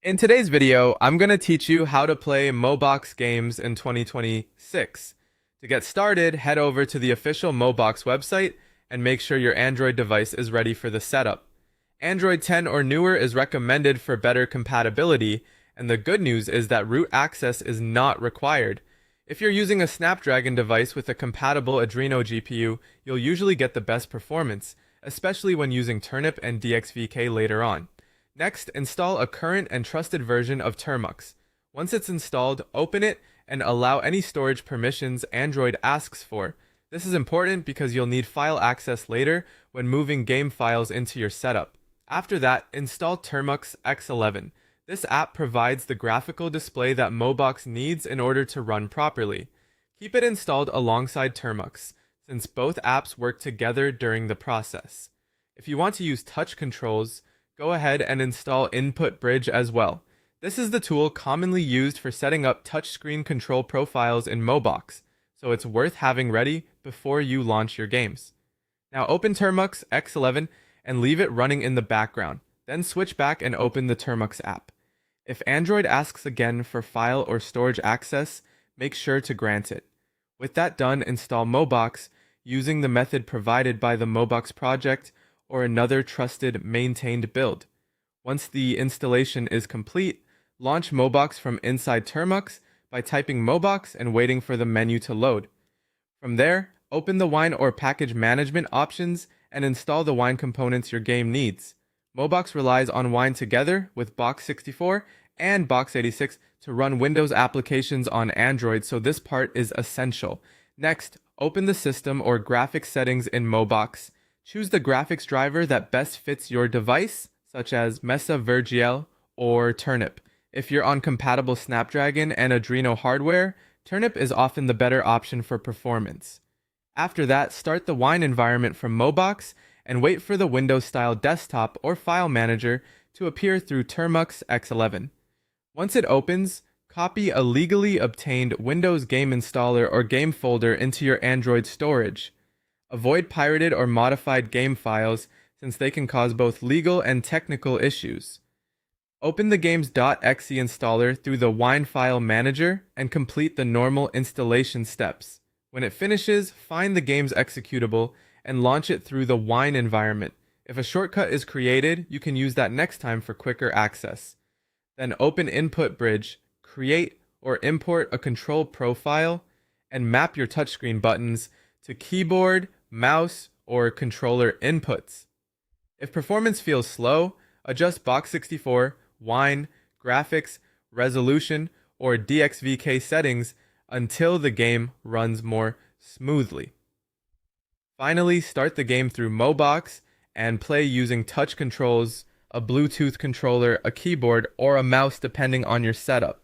In today's video, I'm going to teach you how to play Mobox games in 2026. To get started, head over to the official Mobox website and make sure your Android device is ready for the setup. Android 10 or newer is recommended for better compatibility, and the good news is that root access is not required. If you're using a Snapdragon device with a compatible Adreno GPU, you'll usually get the best performance, especially when using Turnip and DXVK later on. Next, install a current and trusted version of Termux. Once it's installed, open it and allow any storage permissions Android asks for. This is important because you'll need file access later when moving game files into your setup. After that, install Termux X11. This app provides the graphical display that Mobox needs in order to run properly. Keep it installed alongside Termux, since both apps work together during the process. If you want to use touch controls, go ahead and install Input Bridge as well. This is the tool commonly used for setting up touchscreen control profiles in Mobox, so it's worth having ready before you launch your games. Now open Termux X11 and leave it running in the background, then switch back and open the Termux app. If Android asks again for file or storage access, make sure to grant it. With that done, install Mobox using the method provided by the Mobox project or another trusted maintained build. Once the installation is complete, launch Mobox from inside Termux by typing Mobox and waiting for the menu to load. From there, open the wine or package management options and install the wine components your game needs. Mobox relies on Wine together with Box64 and Box86 to run Windows applications on Android, so this part is essential. Next, open the system or graphics settings in Mobox. Choose the graphics driver that best fits your device, such as Mesa Vergel or Turnip. If you're on compatible Snapdragon and Adreno hardware, Turnip is often the better option for performance. After that, start the Wine environment from Mobox and wait for the Windows-style desktop or file manager to appear through Termux X11. Once it opens, copy a legally obtained Windows game installer or game folder into your Android storage. Avoid pirated or modified game files since they can cause both legal and technical issues. Open the game's .exe installer through the Wine file manager and complete the normal installation steps. When it finishes, find the game's executable and launch it through the Wine environment. If a shortcut is created, you can use that next time for quicker access. Then open Input Bridge, create or import a control profile, and map your touchscreen buttons to keyboard, mouse, or controller inputs. If performance feels slow, adjust Box64, Wine, graphics, resolution, or DXVK settings until the game runs more smoothly. Finally, start the game through Mobox and play using touch controls, a Bluetooth controller, a keyboard, or a mouse depending on your setup.